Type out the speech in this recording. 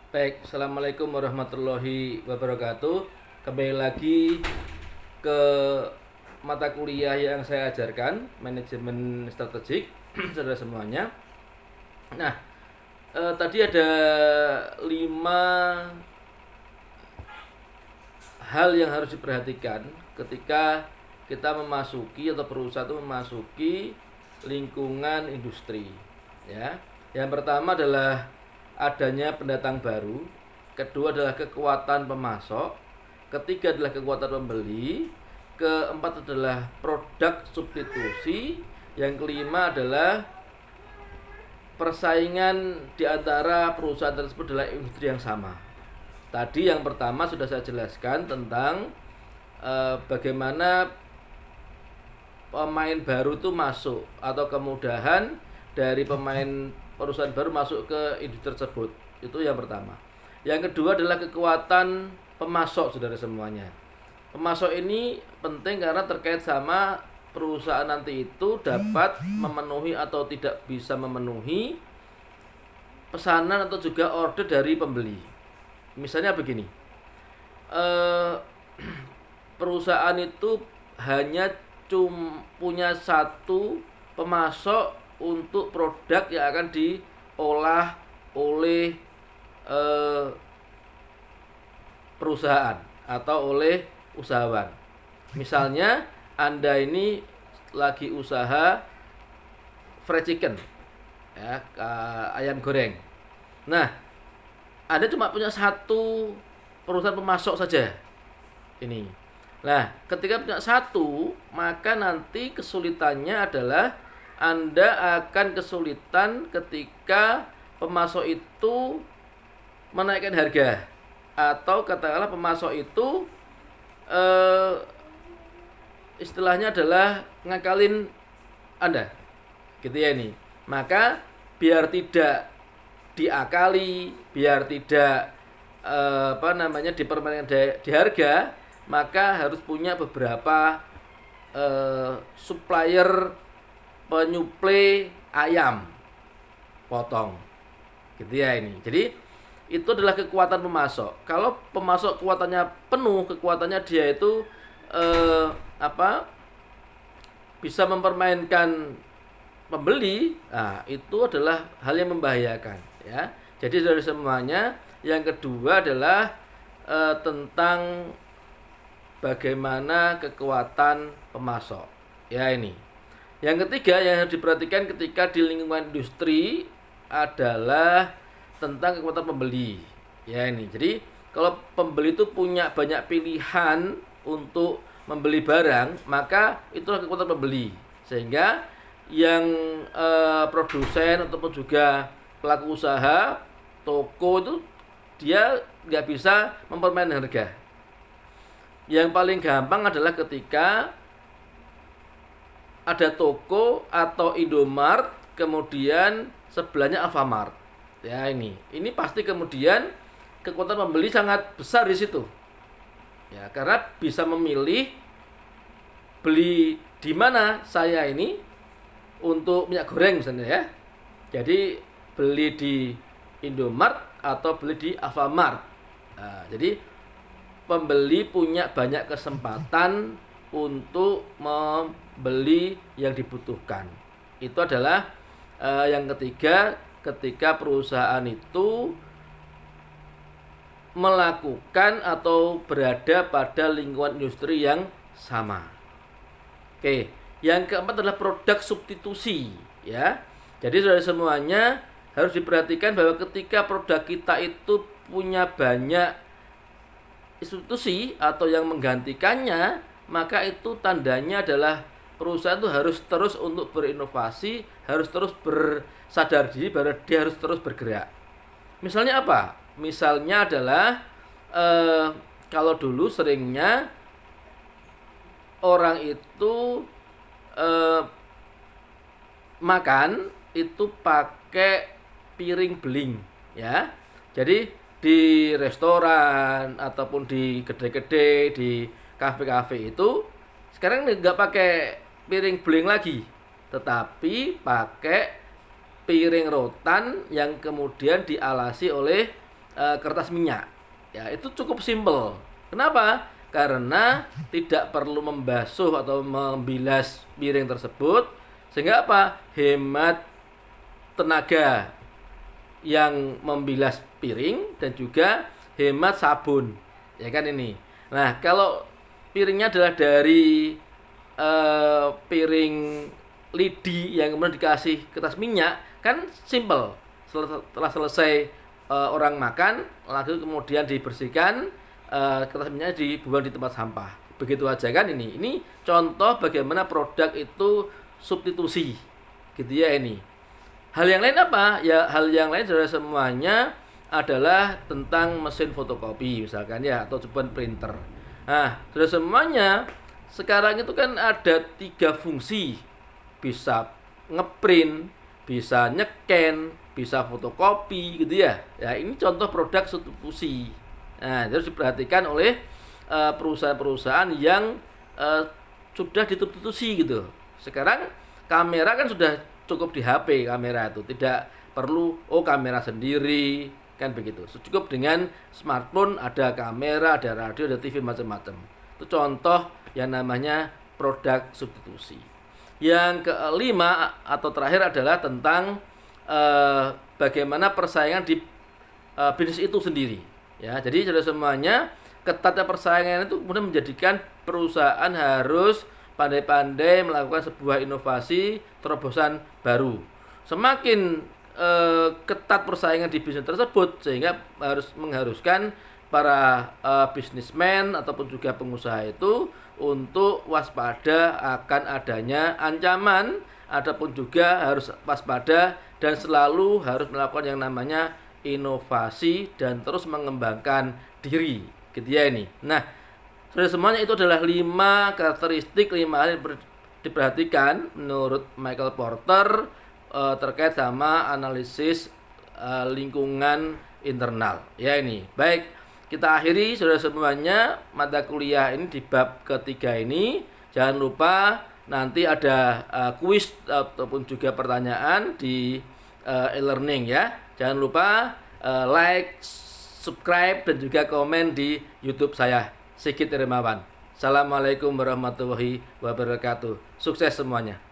Baik, Assalamualaikum warahmatullahi wabarakatuh. Kembali lagi ke mata kuliah yang saya ajarkan, manajemen strategik, saudara semuanya. Nah, tadi ada 5 hal yang harus diperhatikan ketika kita memasuki atau perusahaan itu memasuki lingkungan industri. Ya, yang pertama adalah adanya pendatang baru, kedua adalah kekuatan pemasok, ketiga adalah kekuatan pembeli, keempat adalah produk substitusi, yang kelima adalah persaingan di antara perusahaan tersebut adalah industri yang sama. Tadi yang pertama sudah saya jelaskan tentang bagaimana pemain baru itu masuk atau kemudahan dari pemain perusahaan baru masuk ke industri tersebut. Itu yang pertama. Yang kedua adalah kekuatan pemasok, saudara semuanya. Pemasok ini penting karena terkait sama perusahaan nanti itu dapat memenuhi atau tidak bisa memenuhi pesanan atau juga order dari pembeli. Misalnya begini, perusahaan itu hanya punya satu pemasok untuk produk yang akan diolah oleh perusahaan atau oleh usahawan. Misalnya Anda ini lagi usaha fried chicken, ya, ayam goreng. Nah, Anda cuma punya satu perusahaan pemasok saja ini. Nah, ketika punya satu, maka nanti kesulitannya adalah Anda akan kesulitan ketika pemasok itu menaikkan harga, atau katakanlah pemasok itu istilahnya adalah ngakalin Anda, gitu ya ini. Maka biar tidak diakali, biar tidak dipermainkan di harga, maka harus punya beberapa supplier penyuplai ayam potong, gitu ya ini. Jadi itu adalah kekuatan pemasok. Kalau pemasok kekuatannya penuh, kekuatannya dia itu bisa mempermainkan pembeli, nah itu adalah hal yang membahayakan, ya. Jadi dari semuanya, yang kedua adalah tentang bagaimana kekuatan pemasok, ya ini. Yang ketiga yang harus diperhatikan ketika di lingkungan industri adalah tentang kekuatan pembeli, ya ini. Jadi kalau pembeli itu punya banyak pilihan untuk membeli barang, maka itulah kekuatan pembeli, sehingga yang produsen ataupun juga pelaku usaha toko itu dia nggak bisa mempermainkan harga. Yang paling gampang adalah ketika ada toko atau Indomart, kemudian sebelahnya Alfamart. Ya ini pasti kemudian kekuatan pembeli sangat besar di situ. Ya, karena bisa memilih beli di mana saya ini untuk minyak goreng misalnya, ya. Jadi beli di Indomart atau beli di Alfamart. Nah, jadi pembeli punya banyak kesempatan untuk membeli yang dibutuhkan. Itu adalah yang ketiga, ketika perusahaan itu melakukan atau berada pada lingkungan industri yang sama. Oke, yang keempat adalah produk substitusi, ya. Jadi saudara semuanya harus diperhatikan bahwa ketika produk kita itu punya banyak institusi atau yang menggantikannya, maka itu tandanya adalah perusahaan itu harus terus untuk berinovasi, harus terus bersadar diri bahwa dia harus terus bergerak. Misalnya apa? Misalnya adalah kalau dulu seringnya orang itu makan itu pakai piring beling, ya. Jadi di restoran ataupun di gede-gede, di kafe-kafe itu sekarang nggak pakai piring beling lagi, tetapi pakai piring rotan yang kemudian dialasi oleh kertas minyak. Ya, itu cukup simpel. Kenapa? Karena tidak perlu membasuh atau membilas piring tersebut, sehingga apa? Hemat tenaga yang membilas piring dan juga hemat sabun. Ya kan ini. Nah, kalau piringnya adalah dari piring lidi yang kemudian dikasih kertas minyak, kan simple. Setelah selesai orang makan, lalu kemudian dibersihkan, kertas minyaknya dibuang di tempat sampah. Begitu aja kan ini. Ini contoh bagaimana produk itu substitusi. Gitu ya ini. Hal yang lain apa? Ya, hal yang lain saudara semuanya adalah tentang mesin fotokopi misalkan ya, atau ceban printer. Nah, saudara semuanya, sekarang itu kan ada 3 fungsi. Bisa ngeprint, bisa nyeken, bisa fotokopi gitu ya. Ya, ini contoh produk substitusi. Nah, harus diperhatikan oleh perusahaan-perusahaan yang sudah disubstitusi gitu. Sekarang kamera kan sudah cukup di HP kamera itu, tidak perlu kamera sendiri kan begitu. Cukup dengan smartphone ada kamera, ada radio, ada TV macam-macam. Itu contoh yang namanya produk substitusi. Yang kelima atau terakhir adalah tentang bagaimana persaingan di bisnis itu sendiri. Ya, jadi saudara semuanya, ketatnya persaingan itu kemudian menjadikan perusahaan harus pandai-pandai melakukan sebuah inovasi, terobosan baru. Semakin ketat persaingan di bisnis tersebut, sehingga mengharuskan para bisnismen ataupun juga pengusaha itu untuk waspada akan adanya ancaman, ataupun juga harus waspada dan selalu harus melakukan yang namanya inovasi dan terus mengembangkan diri. Gitu ya ini. Nah, saudara semuanya, itu adalah 5 karakteristik, 5 hal yang diperhatikan menurut Michael Porter terkait sama analisis lingkungan internal. Ya ini. Baik, kita akhiri saudara semuanya mata kuliah ini di bab ketiga ini. Jangan lupa nanti ada kuis ataupun juga pertanyaan di e-learning ya. Jangan lupa like, subscribe dan juga komen di YouTube saya, Sigit Hermawan. Assalamualaikum warahmatullahi wabarakatuh. Sukses semuanya.